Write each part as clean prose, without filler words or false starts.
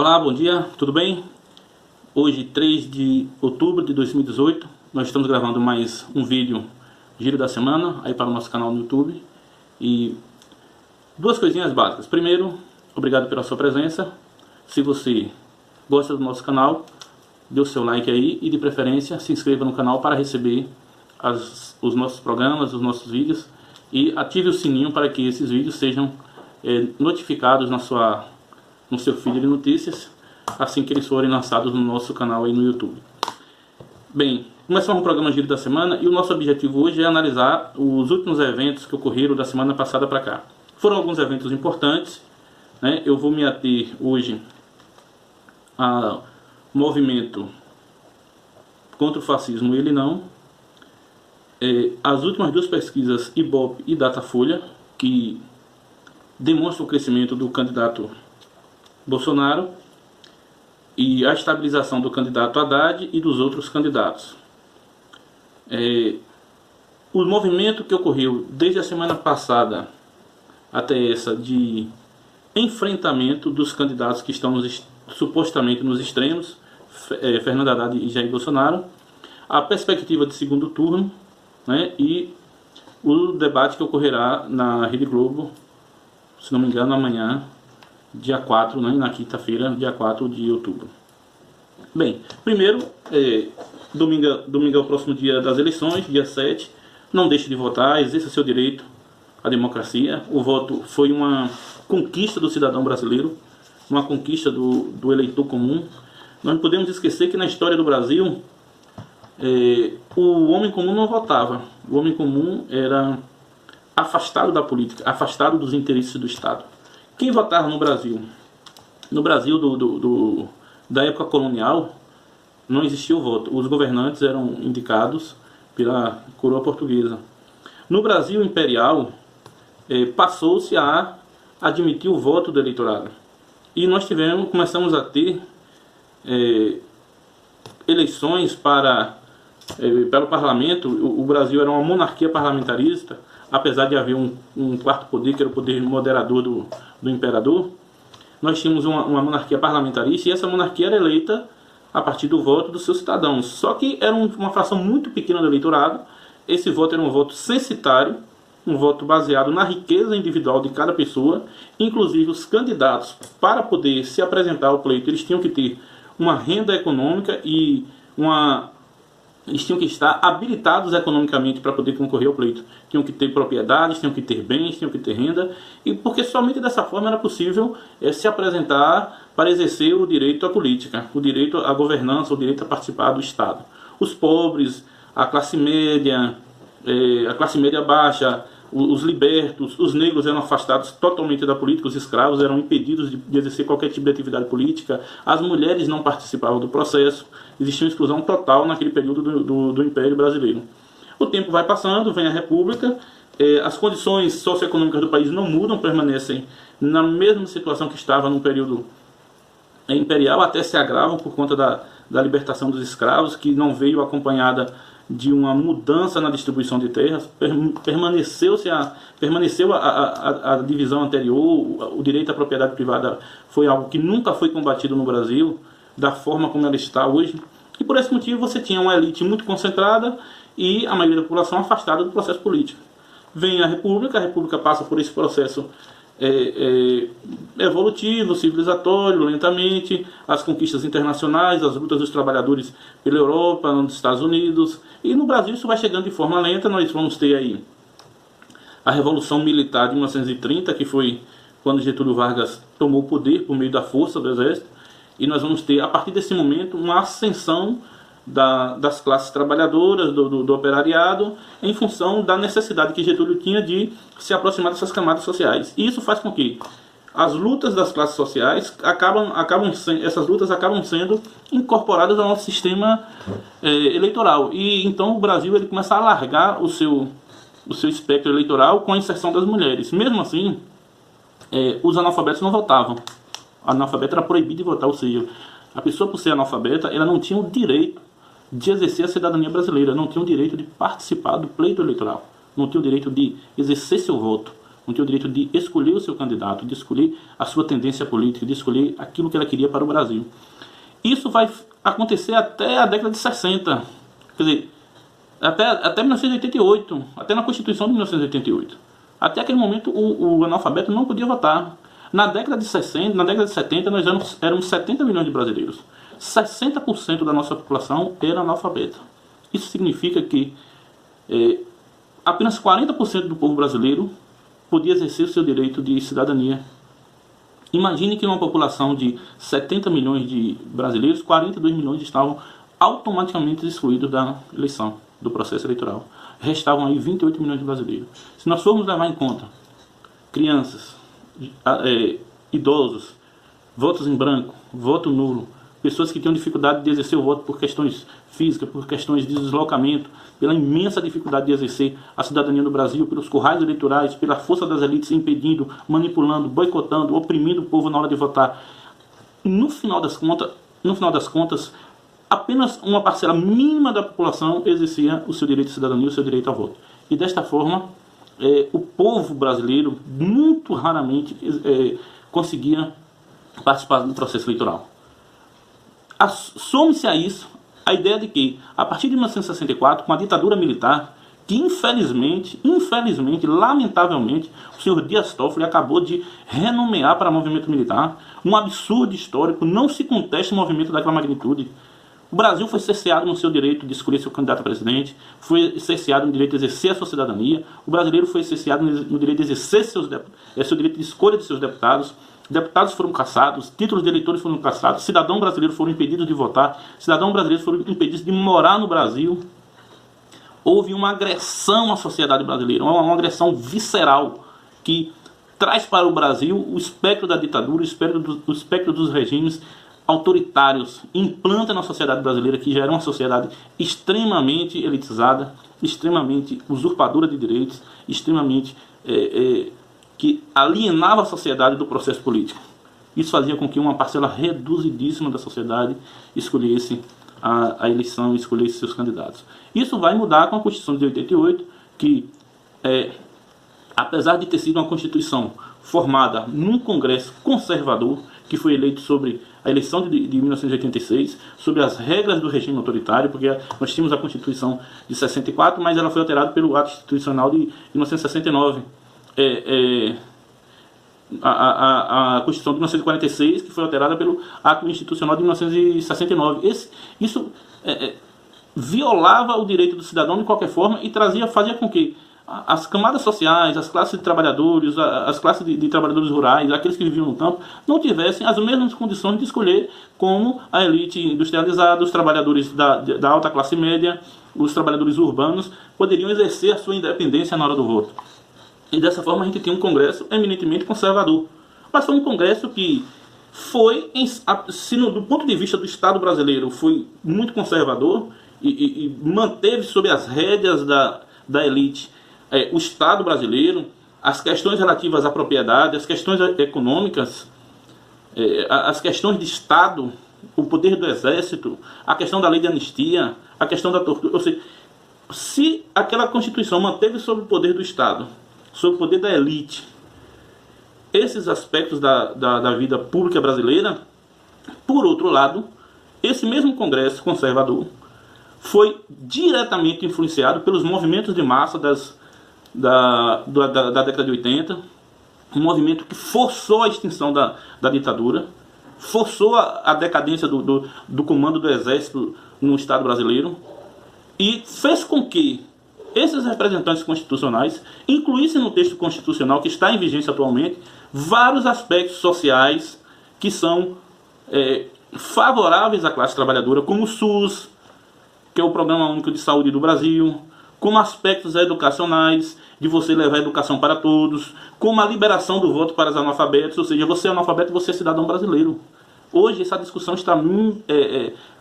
Olá, bom dia, tudo bem? Hoje, 3 de outubro de 2018, nós estamos gravando mais um vídeo Giro da Semana aí para o nosso canal no YouTube. E duas coisinhas básicas. Primeiro, obrigado pela sua presença. Se você gosta do nosso canal, dê o seu like aí e de preferência se inscreva no canal para receber os nossos programas, os nossos vídeos, e ative o sininho para que esses vídeos sejam notificados no seu feed de notícias assim que eles forem lançados no nosso canal aí no YouTube. Bem, começamos o programa Giro da Semana e o nosso objetivo hoje é analisar os últimos eventos que ocorreram da semana passada para cá. Foram alguns eventos importantes, né? Eu vou me ater hoje ao movimento contra o fascismo Ele Não, as últimas duas pesquisas Ibope e Datafolha, que demonstram o crescimento do candidato Bolsonaro e a estabilização do candidato Haddad e dos outros candidatos. O movimento que ocorreu desde a semana passada até essa de enfrentamento dos candidatos que estão supostamente nos extremos, Fernando Haddad e Jair Bolsonaro, a perspectiva de segundo turno, né, e o debate que ocorrerá na Rede Globo, se não me engano, amanhã, dia 4, né, na quinta-feira, dia 4 de outubro. Bem, primeiro, domingo é o próximo dia das eleições, dia 7. Não deixe de votar, exerça seu direito à democracia. O voto foi uma conquista do cidadão brasileiro, uma conquista do eleitor comum. Nós não podemos esquecer que na história do Brasil, o homem comum não votava. O homem comum era afastado da política, afastado dos interesses do Estado. Quem votava no Brasil? No Brasil da época colonial, não existia o voto. Os governantes eram indicados pela coroa portuguesa. No Brasil imperial, passou-se a admitir o voto do eleitorado. E nós começamos a ter eleições para o parlamento. O Brasil era uma monarquia parlamentarista, apesar de haver um quarto poder, que era o poder moderador do imperador. Nós tínhamos uma monarquia parlamentarista e essa monarquia era eleita a partir do voto dos seus cidadãos. Só que era uma fração muito pequena do eleitorado. Esse voto era um voto censitário, um voto baseado na riqueza individual de cada pessoa. Inclusive os candidatos, para poder se apresentar ao pleito, eles tinham que ter uma renda econômica e eles tinham que estar habilitados economicamente para poder concorrer ao pleito. Tinham que ter propriedades, tinham que ter bens, tinham que ter renda, e porque somente dessa forma era possível se apresentar para exercer o direito à política, o direito à governança, o direito a participar do Estado. Os pobres, a classe média baixa, os libertos, os negros eram afastados totalmente da política, os escravos eram impedidos de exercer qualquer tipo de atividade política, as mulheres não participavam do processo, existia uma exclusão total naquele período do Império Brasileiro. O tempo vai passando, vem a República, as condições socioeconômicas do país não mudam, permanecem na mesma situação que estava no período imperial, até se agravam por conta da libertação dos escravos, que não veio acompanhada de uma mudança na distribuição de terras. Permaneceu a divisão anterior. O direito à propriedade privada foi algo que nunca foi combatido no Brasil da forma como ela está hoje, e por esse motivo você tinha uma elite muito concentrada e a maioria da população afastada do processo político. Vem a República passa por esse processo evolutivo, civilizatório, lentamente, as conquistas internacionais, as lutas dos trabalhadores pela Europa, nos Estados Unidos, e no Brasil isso vai chegando de forma lenta. Nós vamos ter aí a Revolução Militar de 1930, que foi quando Getúlio Vargas tomou o poder por meio da força do exército, e nós vamos ter, a partir desse momento, uma ascensão das classes trabalhadoras, do operariado, em função da necessidade que Getúlio tinha de se aproximar dessas camadas sociais. E isso faz com que as lutas das classes sociais essas lutas acabam sendo incorporadas ao nosso sistema eleitoral. E então o Brasil ele começa a alargar o seu espectro eleitoral com a inserção das mulheres. Mesmo assim, os analfabetos não votavam. O analfabeto era proibido de votar, ou seja, a pessoa, por ser analfabeta, ela não tinha o direito de exercer a cidadania brasileira, não tinha o direito de participar do pleito eleitoral, não tinha o direito de exercer seu voto. não tinha o direito de escolher o seu candidato, de escolher a sua tendência política, de escolher aquilo que ela queria para o Brasil. Isso vai acontecer até a década de 60, quer dizer, até 1988, até na Constituição de 1988. Até aquele momento o analfabeto não podia votar. Na década de 60, na década de 70, nós éramos 70 milhões de brasileiros. 60% da nossa população era analfabeta. Isso significa que apenas 40% do povo brasileiro podia exercer o seu direito de cidadania. Imagine que numa população de 70 milhões de brasileiros, 42 milhões estavam automaticamente excluídos da eleição, do processo eleitoral. Restavam aí 28 milhões de brasileiros. Se nós formos levar em conta crianças, idosos, votos em branco, voto nulo, pessoas que tinham dificuldade de exercer o voto por questões físicas, por questões de deslocamento, pela imensa dificuldade de exercer a cidadania no Brasil, pelos currais eleitorais, pela força das elites impedindo, manipulando, boicotando, oprimindo o povo na hora de votar. No final das contas, apenas uma parcela mínima da população exercia o seu direito de cidadania, o seu direito ao voto. E desta forma, o povo brasileiro muito raramente conseguia participar do processo eleitoral. Some-se a isso a ideia de que, a partir de 1964, com a ditadura militar, que infelizmente, lamentavelmente, o senhor Dias Toffoli acabou de renomear para movimento militar, um absurdo histórico, não se contesta um movimento daquela magnitude. O Brasil foi cerceado no seu direito de escolher seu candidato a presidente, foi cerceado no direito de exercer a sua cidadania, o brasileiro foi cerceado no direito de exercer seu direito de escolha de seus deputados. Deputados foram cassados, títulos de eleitores foram cassados, cidadãos brasileiros foram impedidos de votar, cidadãos brasileiros foram impedidos de morar no Brasil. Houve uma agressão à sociedade brasileira, uma agressão visceral que traz para o Brasil o espectro da ditadura, o espectro dos regimes autoritários, implanta na sociedade brasileira, que já era uma sociedade extremamente elitizada, extremamente usurpadora de direitos, extremamente que alienava a sociedade do processo político. Isso fazia com que uma parcela reduzidíssima da sociedade escolhesse a eleição e escolhesse seus candidatos. Isso vai mudar com a Constituição de 88, que apesar de ter sido uma Constituição formada num Congresso conservador, que foi eleito sobre a eleição de 1986, sobre as regras do regime autoritário, porque nós tínhamos a Constituição de 64, mas ela foi alterada pelo Ato Institucional de 1969. A Constituição de 1946, que foi alterada pelo Ato Institucional de 1969. Isso violava o direito do cidadão de qualquer forma e fazia com que as camadas sociais, as classes de trabalhadores, as classes de trabalhadores rurais, aqueles que viviam no campo, não tivessem as mesmas condições de escolher como a elite industrializada, os trabalhadores da alta classe média, os trabalhadores urbanos, poderiam exercer a sua independência na hora do voto. E dessa forma a gente tinha um Congresso eminentemente conservador. Mas foi um Congresso que foi, do ponto de vista do Estado brasileiro, foi muito conservador e manteve sob as rédeas da elite o Estado brasileiro, as questões relativas à propriedade, as questões econômicas, as questões de Estado, o poder do Exército, a questão da lei de anistia, a questão da tortura. Ou seja, se aquela Constituição manteve sob o poder do Estado, sob o poder da elite, esses aspectos da vida pública brasileira, por outro lado, esse mesmo Congresso conservador foi diretamente influenciado pelos movimentos de massa da década de 80, um movimento que forçou a extinção da ditadura, forçou a decadência do comando do Exército no Estado brasileiro e fez com que esses representantes constitucionais incluíssem no texto constitucional que está em vigência atualmente vários aspectos sociais que são favoráveis à classe trabalhadora, como o SUS, que é o Programa Único de Saúde do Brasil, como aspectos educacionais, de você levar a educação para todos, como a liberação do voto para os analfabetos, ou seja, você é analfabeto, você é cidadão brasileiro. Hoje essa discussão está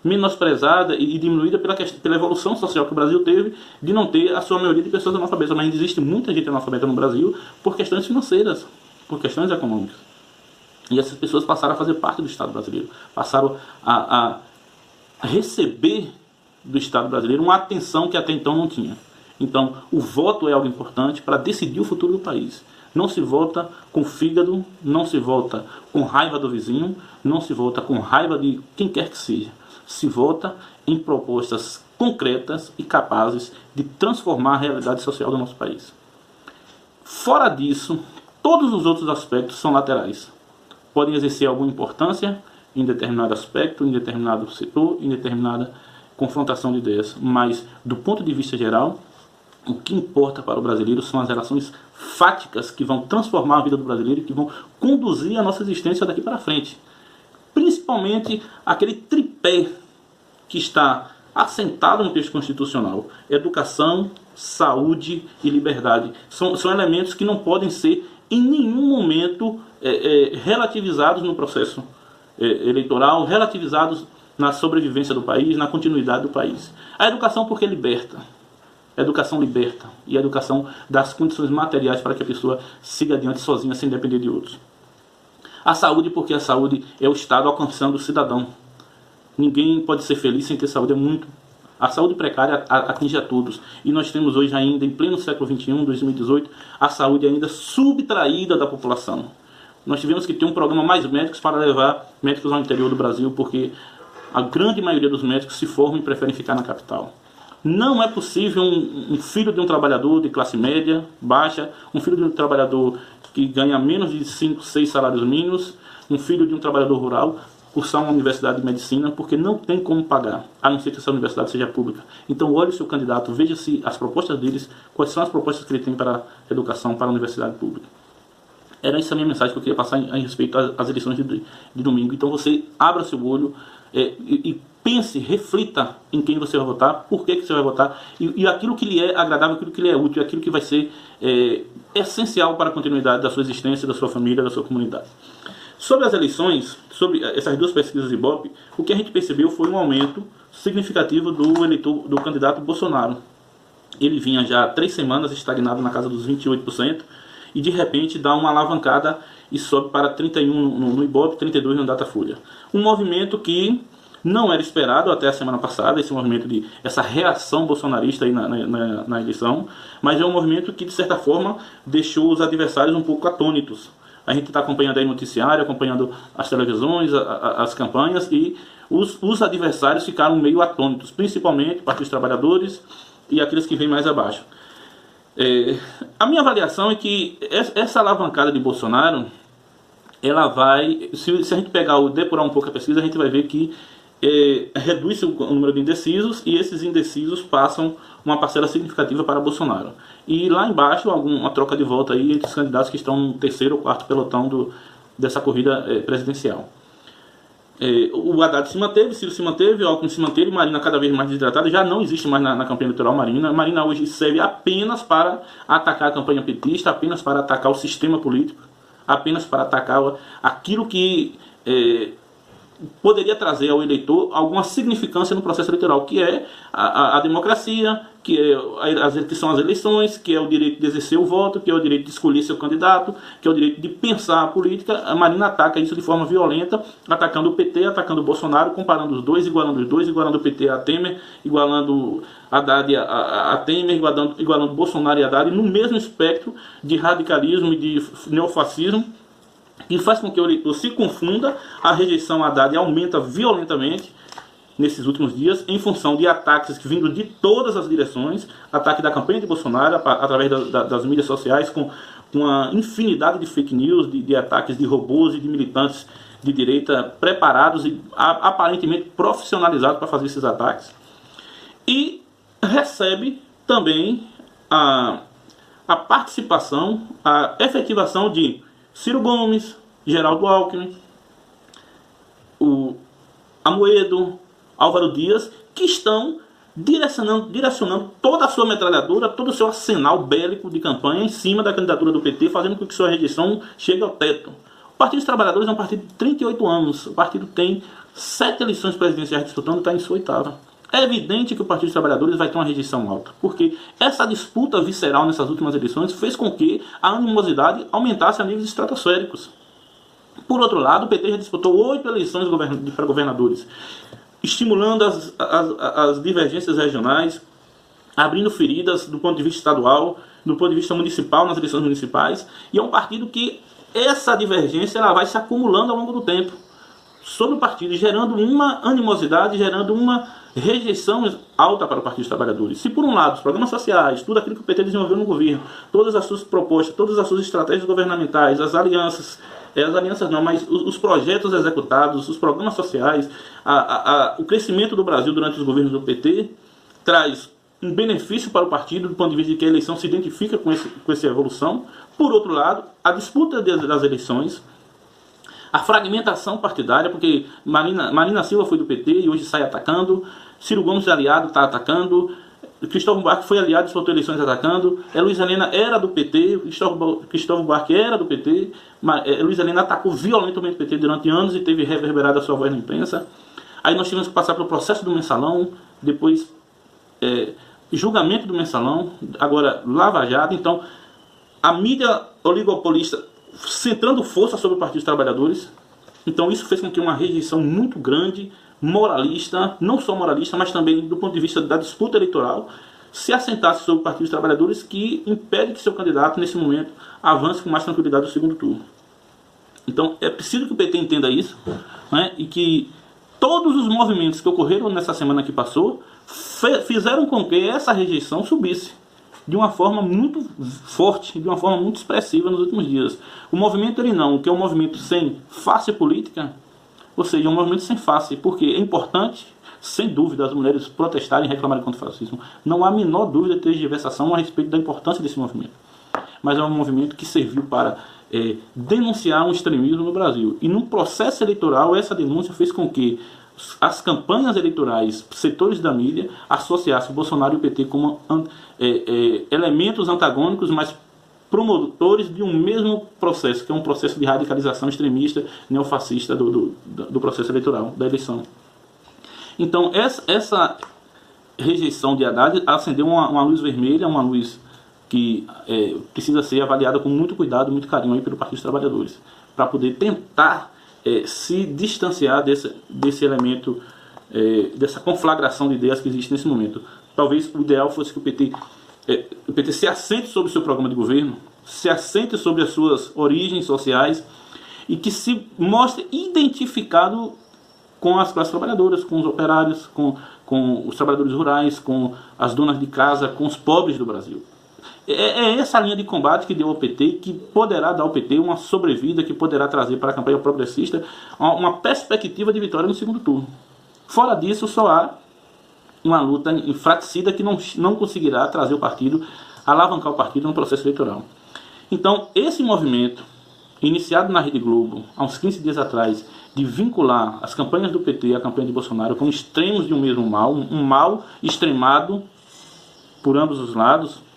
menosprezada e diminuída pela evolução social que o Brasil teve de não ter a sua maioria de pessoas analfabetas, mas existe muita gente analfabeta no Brasil por questões financeiras, por questões econômicas. E essas pessoas passaram a fazer parte do Estado brasileiro, passaram a receber do Estado brasileiro uma atenção que até então não tinha. Então, o voto é algo importante para decidir o futuro do país. Não se vota com fígado, não se vota com raiva do vizinho, não se vota com raiva de quem quer que seja. Se vota em propostas concretas e capazes de transformar a realidade social do nosso país. Fora disso, todos os outros aspectos são laterais. Podem exercer alguma importância em determinado aspecto, em determinado setor, em determinada confrontação de ideias, mas do ponto de vista geral, o que importa para o brasileiro são as relações fáticas que vão transformar a vida do brasileiro e que vão conduzir a nossa existência daqui para frente. Principalmente aquele tripé que está assentado no texto constitucional: educação, saúde e liberdade. São elementos que não podem ser em nenhum momento relativizados no processo eleitoral, relativizados na sobrevivência do país, na continuidade do país. A educação, porque liberta. A educação liberta. E a educação dá as condições materiais para que a pessoa siga adiante sozinha, sem depender de outros. A saúde, porque a saúde é o Estado alcançando o cidadão. Ninguém pode ser feliz sem ter saúde. A saúde precária atinge a todos. E nós temos hoje ainda, em pleno século XXI, 2018, a saúde ainda subtraída da população. Nós tivemos que ter um programa Mais Médicos para levar médicos ao interior do Brasil, porque a grande maioria dos médicos se formam e preferem ficar na capital. Não é possível um filho de um trabalhador de classe média, baixa, um filho de um trabalhador que ganha menos de 5, 6 salários mínimos, um filho de um trabalhador rural, cursar uma universidade de medicina, porque não tem como pagar, a não ser que essa universidade seja pública. Então olhe o seu candidato, veja se as propostas deles, quais são as propostas que ele tem para a educação, para a universidade pública. Era essa a minha mensagem que eu queria passar em respeito às eleições de domingo. Então você abra seu olho e pense, reflita em quem você vai votar, por que você vai votar, e aquilo que lhe é agradável, aquilo que lhe é útil, aquilo que vai ser essencial para a continuidade da sua existência, da sua família, da sua comunidade. Sobre as eleições, sobre essas duas pesquisas Ibope, o que a gente percebeu foi um aumento significativo do candidato Bolsonaro. Ele vinha já há 3 semanas estagnado na casa dos 28%, e de repente dá uma alavancada e sobe para 31 no Ibope, 32 no Datafolha. Um movimento que não era esperado até a semana passada, esse movimento essa reação bolsonarista aí na eleição, mas é um movimento que de certa forma deixou os adversários um pouco atônitos. A gente está acompanhando aí o noticiário, acompanhando as televisões, as campanhas, e os adversários ficaram meio atônitos, principalmente Partido dos Trabalhadores e aqueles que vêm mais abaixo. A minha avaliação é que essa alavancada de Bolsonaro, ela vai, se a gente depurar um pouco a pesquisa, a gente vai ver que reduz o número de indecisos, e esses indecisos passam uma parcela significativa para Bolsonaro. E lá embaixo, uma troca de volta aí entre os candidatos que estão no 3º ou 4º pelotão dessa corrida presidencial. O Haddad se manteve, Ciro se manteve, o Alckmin se manteve, Marina cada vez mais desidratada, já não existe mais na campanha eleitoral Marina. Marina hoje serve apenas para atacar a campanha petista, apenas para atacar o sistema político, apenas para atacar aquilo que poderia trazer ao eleitor alguma significância no processo eleitoral, que é a democracia, que são as eleições, que é o direito de exercer o voto, que é o direito de escolher seu candidato, que é o direito de pensar a política. A Marina ataca isso de forma violenta, atacando o PT, atacando o Bolsonaro, comparando os dois, igualando o PT a Temer, igualando Haddad a Temer, igualando Bolsonaro e Haddad, no mesmo espectro de radicalismo e de neofascismo, que faz com que o eleitor se confunda. A rejeição a Haddad aumenta violentamente nesses últimos dias, em função de ataques que vindo de todas as direções, ataque da campanha de Bolsonaro, através das mídias sociais, com uma infinidade de fake news, de ataques de robôs e de militantes de direita preparados e aparentemente profissionalizados para fazer esses ataques. E recebe também a participação, a efetivação de Ciro Gomes, Geraldo Alckmin, o Amoedo, Álvaro Dias, que estão direcionando toda a sua metralhadora, todo o seu arsenal bélico de campanha em cima da candidatura do PT, fazendo com que sua rejeição chegue ao teto. O Partido dos Trabalhadores é um partido de 38 anos, o partido tem 7 eleições presidenciais disputando e está em sua 8ª. É evidente que o Partido dos Trabalhadores vai ter uma rejeição alta, porque essa disputa visceral nessas últimas eleições fez com que a animosidade aumentasse a níveis estratosféricos. Por outro lado, o PT já disputou 8 eleições para governadores, estimulando as divergências regionais, abrindo feridas do ponto de vista estadual, do ponto de vista municipal, nas eleições municipais, e é um partido que essa divergência ela vai se acumulando ao longo do tempo sobre o partido, gerando uma animosidade, gerando uma rejeição alta para o Partido dos Trabalhadores. Se por um lado os programas sociais, tudo aquilo que o PT desenvolveu no governo, todas as suas propostas, todas as suas estratégias governamentais, as alianças não, mas os projetos executados, os programas sociais, o crescimento do Brasil durante os governos do PT traz um benefício para o partido do ponto de vista de que a eleição se identifica com essa evolução. Por outro lado, a disputa das eleições, a fragmentação partidária, porque Marina Silva foi do PT e hoje sai atacando, Ciro Gomes aliado está atacando, Cristóvão Buarque foi aliado e disputou eleições atacando, Luiz Helena era do PT, Cristóvão Buarque era do PT, Luiz Helena atacou violentamente o PT durante anos e teve reverberado a sua voz na imprensa. Aí nós tivemos que passar pelo processo do Mensalão, depois julgamento do Mensalão, agora Lava Jato. Então a mídia oligopolista centrando força sobre o Partido dos Trabalhadores. Então isso fez com que uma rejeição muito grande, moralista, não só moralista, mas também do ponto de vista da disputa eleitoral, se assentasse sobre o Partido dos Trabalhadores, que impede que seu candidato, nesse momento, avance com mais tranquilidade no segundo turno. Então é preciso que o PT entenda isso, né, e que todos os movimentos que ocorreram nessa semana que passou fizeram com que essa rejeição subisse de uma forma muito forte, de uma forma muito expressiva nos últimos dias. O movimento Ele Não, que é um movimento sem face política, ou seja, um movimento sem face, porque é importante, sem dúvida, as mulheres protestarem e reclamarem contra o fascismo. Não há a menor dúvida de tergiversação a respeito da importância desse movimento. Mas é um movimento que serviu para denunciar um extremismo no Brasil. E num processo eleitoral, essa denúncia fez com que as campanhas eleitorais, setores da mídia, associassem Bolsonaro e o PT como elementos antagônicos, mas promotores de um mesmo processo, que é um processo de radicalização extremista, neofascista do processo eleitoral, da eleição. Então, essa rejeição de Haddad acendeu uma luz vermelha, uma luz que precisa ser avaliada com muito cuidado, muito carinho aí pelo Partido dos Trabalhadores, para poder tentar se distanciar desse elemento, dessa conflagração de ideias que existe nesse momento. Talvez o ideal fosse que o PT se assente sobre o seu programa de governo, se assente sobre as suas origens sociais e que se mostre identificado com as classes trabalhadoras, com os operários, com os trabalhadores rurais, com as donas de casa, com os pobres do Brasil. É essa linha de combate que deu ao PT, que poderá dar ao PT uma sobrevida, que poderá trazer para a campanha progressista uma perspectiva de vitória no segundo turno. Fora disso, só há uma luta enfraquecida que não conseguirá trazer o partido, alavancar o partido no processo eleitoral. Então, esse movimento, iniciado na Rede Globo, há uns 15 dias atrás, de vincular as campanhas do PT à campanha de Bolsonaro como extremos de um mesmo mal, um mal extremado por ambos os lados.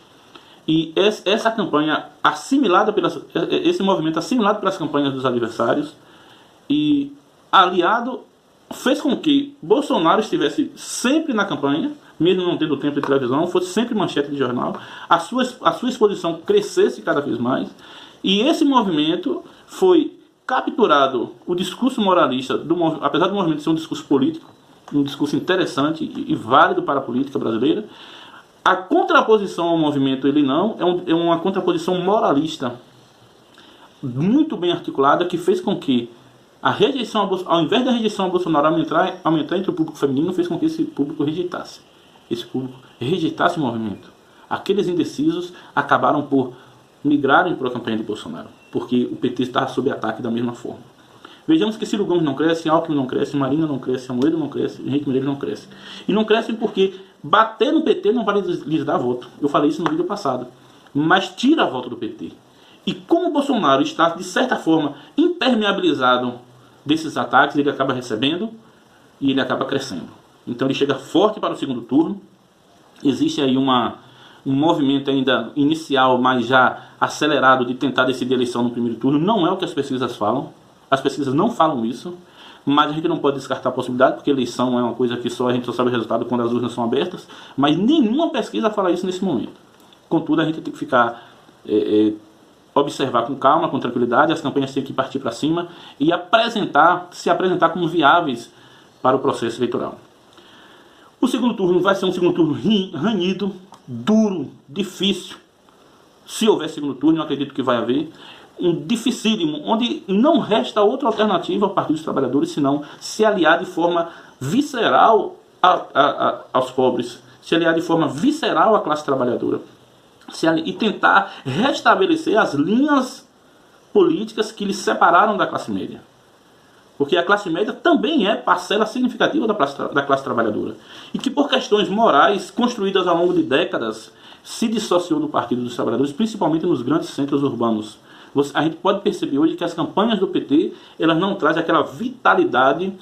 E essa campanha assimilada esse movimento assimilado pelas campanhas dos adversários e aliado fez com que Bolsonaro estivesse sempre na campanha, mesmo não tendo tempo de televisão, fosse sempre manchete de jornal, a sua exposição crescesse cada vez mais, e esse movimento foi capturado, o discurso moralista, apesar do movimento ser um discurso político, um discurso interessante e válido para a política brasileira. A contraposição ao movimento Ele Não é uma contraposição moralista muito bem articulada, que fez com que a rejeição, ao invés da rejeição a Bolsonaro aumentar entre o público feminino, fez com que esse público rejeitasse o movimento. Aqueles indecisos acabaram por migrarem para a campanha de Bolsonaro, porque o PT está sob ataque da mesma forma. Vejamos que Ciro Gomes não cresce, Alckmin não cresce, Marina não cresce, Amoedo não cresce, Henrique Meirelles não cresce. E não crescem porque bater no PT não vai lhes dar voto. Eu falei isso no vídeo passado. Mas tira voto do PT. E como o Bolsonaro está, de certa forma, impermeabilizado desses ataques, ele acaba recebendo e ele acaba crescendo. Então ele chega forte para o segundo turno. Existe aí um movimento ainda inicial, mas já acelerado, de tentar decidir a eleição no primeiro turno. Não é o que as pesquisas falam. As pesquisas não falam isso. Mas a gente não pode descartar a possibilidade, porque eleição é uma coisa que a gente só sabe o resultado quando as urnas são abertas. Mas nenhuma pesquisa fala isso nesse momento. Contudo, a gente tem que ficar... observar com calma, com tranquilidade. As campanhas têm que partir para cima e se apresentar como viáveis para o processo eleitoral. O segundo turno vai ser um segundo turno ranhido, duro, difícil, se houver segundo turno, eu acredito que vai haver, um dificílimo, onde não resta outra alternativa ao Partido dos Trabalhadores senão se aliar de forma visceral aos pobres, se aliar de forma visceral à classe trabalhadora, e tentar restabelecer as linhas políticas que lhes separaram da classe média. Porque a classe média também é parcela significativa da classe trabalhadora. E que por questões morais construídas ao longo de décadas se dissociou do Partido dos Trabalhadores, principalmente nos grandes centros urbanos. A gente pode perceber hoje que as campanhas do PT elas não trazem aquela vitalidade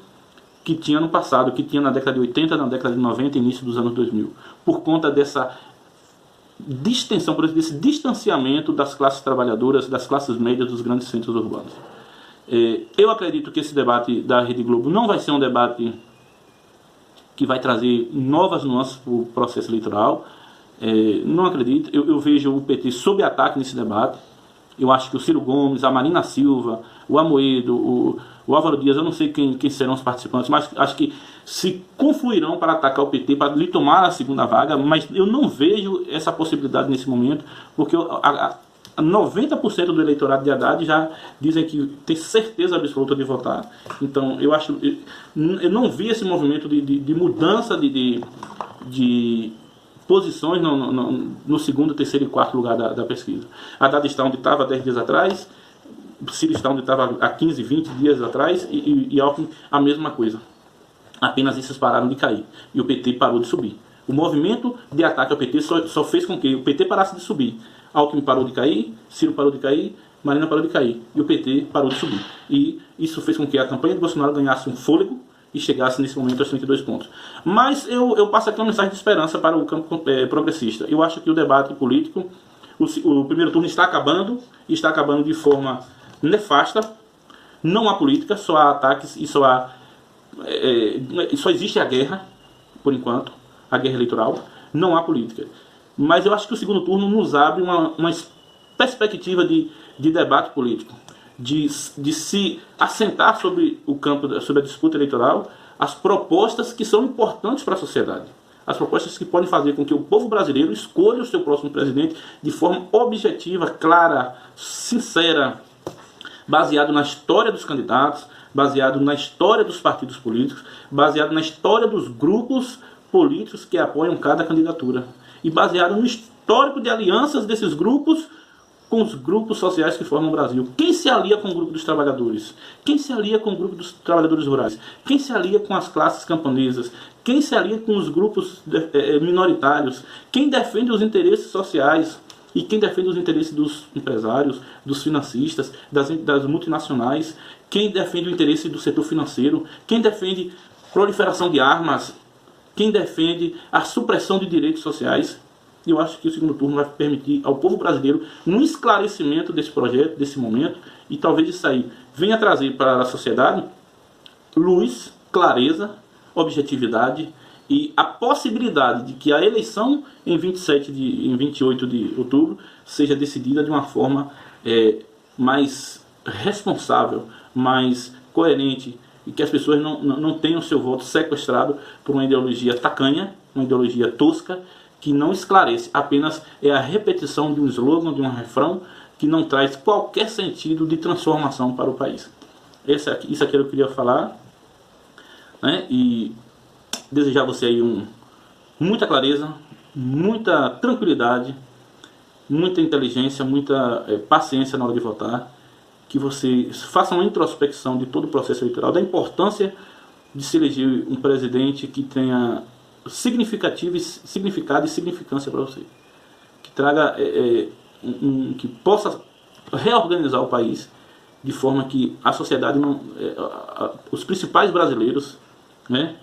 que tinha no passado, que tinha na década de 80, na década de 90 e início dos anos 2000. Por conta dessa distensão, por exemplo, desse distanciamento das classes trabalhadoras, das classes médias dos grandes centros urbanos. Eu acredito que esse debate da Rede Globo não vai ser um debate que vai trazer novas nuances para o processo eleitoral. Não acredito. Eu vejo o PT sob ataque nesse debate. Eu acho que o Ciro Gomes, a Marina Silva, o Amoedo, o Álvaro Dias, eu não sei quem serão os participantes, mas acho que se confluirão para atacar o PT, para lhe tomar a segunda vaga, mas eu não vejo essa possibilidade nesse momento, porque 90% do eleitorado de Haddad já dizem que tem certeza absoluta de votar. Então eu não vi esse movimento de mudança de posições no segundo, terceiro e quarto lugar da pesquisa. Haddad está onde estava 10 dias atrás, Ciro está onde estava há 15, 20 dias atrás, e Alckmin a mesma coisa. Apenas esses pararam de cair e o PT parou de subir. O movimento de ataque ao PT só fez com que o PT parasse de subir. Alckmin parou de cair, Ciro parou de cair, Marina parou de cair e o PT parou de subir. E isso fez com que a campanha de Bolsonaro ganhasse um fôlego e chegasse nesse momento aos 32 pontos. Mas eu passo aqui uma mensagem de esperança para o campo progressista. Eu acho que o debate político, o primeiro turno está acabando, e está acabando de forma nefasta. Não há política, só há ataques e só existe a guerra, por enquanto, a guerra eleitoral. Não há política. Mas eu acho que o segundo turno nos abre uma perspectiva de debate político, de se assentar sobre o campo, sobre a disputa eleitoral, as propostas que são importantes para a sociedade. As propostas que podem fazer com que o povo brasileiro escolha o seu próximo presidente de forma objetiva, clara, sincera, baseado na história dos candidatos, baseado na história dos partidos políticos, baseado na história dos grupos políticos que apoiam cada candidatura e baseado no histórico de alianças desses grupos com os grupos sociais que formam o Brasil. Quem se alia com o grupo dos trabalhadores? Quem se alia com o grupo dos trabalhadores rurais? Quem se alia com as classes camponesas? Quem se alia com os grupos minoritários? Quem defende os interesses sociais? E quem defende os interesses dos empresários, dos financistas, das multinacionais? Quem defende o interesse do setor financeiro? Quem defende proliferação de armas? Quem defende a supressão de direitos sociais? E eu acho que o segundo turno vai permitir ao povo brasileiro um esclarecimento desse projeto, desse momento, e talvez isso aí venha trazer para a sociedade luz, clareza, objetividade e a possibilidade de que a eleição em 28 de outubro seja decidida de uma forma mais responsável, mais coerente, e que as pessoas não tenham seu voto sequestrado por uma ideologia tacanha, uma ideologia tosca, que não esclarece, apenas é a repetição de um slogan, de um refrão, que não traz qualquer sentido de transformação para o país. Isso aqui eu queria falar, né? E desejar a você aí muita clareza, muita tranquilidade, muita inteligência, muita paciência na hora de votar, que você faça uma introspecção de todo o processo eleitoral, da importância de se eleger um presidente que tenha significado e significância para você, que traga que possa reorganizar o país de forma que a sociedade os principais brasileiros, né,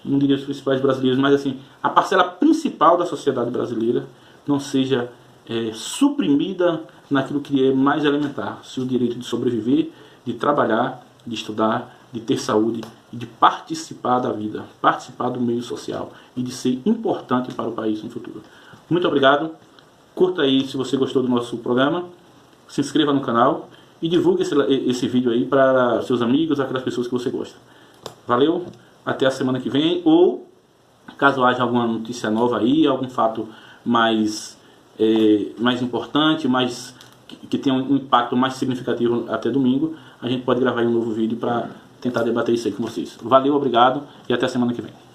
não diria os principais brasileiros, mas assim, a parcela principal da sociedade brasileira não seja suprimida naquilo que é mais elementar, seu direito de sobreviver, de trabalhar, de estudar, de ter saúde e de participar da vida, participar do meio social e de ser importante para o país no futuro. Muito obrigado, curta aí se você gostou do nosso programa, se inscreva no canal e divulgue esse vídeo aí para seus amigos, aquelas pessoas que você gosta. Valeu, até a semana que vem, ou caso haja alguma notícia nova aí, algum fato mais mais importante, que tenha um impacto mais significativo até domingo, a gente pode gravar um novo vídeo para tentar debater isso aí com vocês. Valeu, obrigado e até a semana que vem.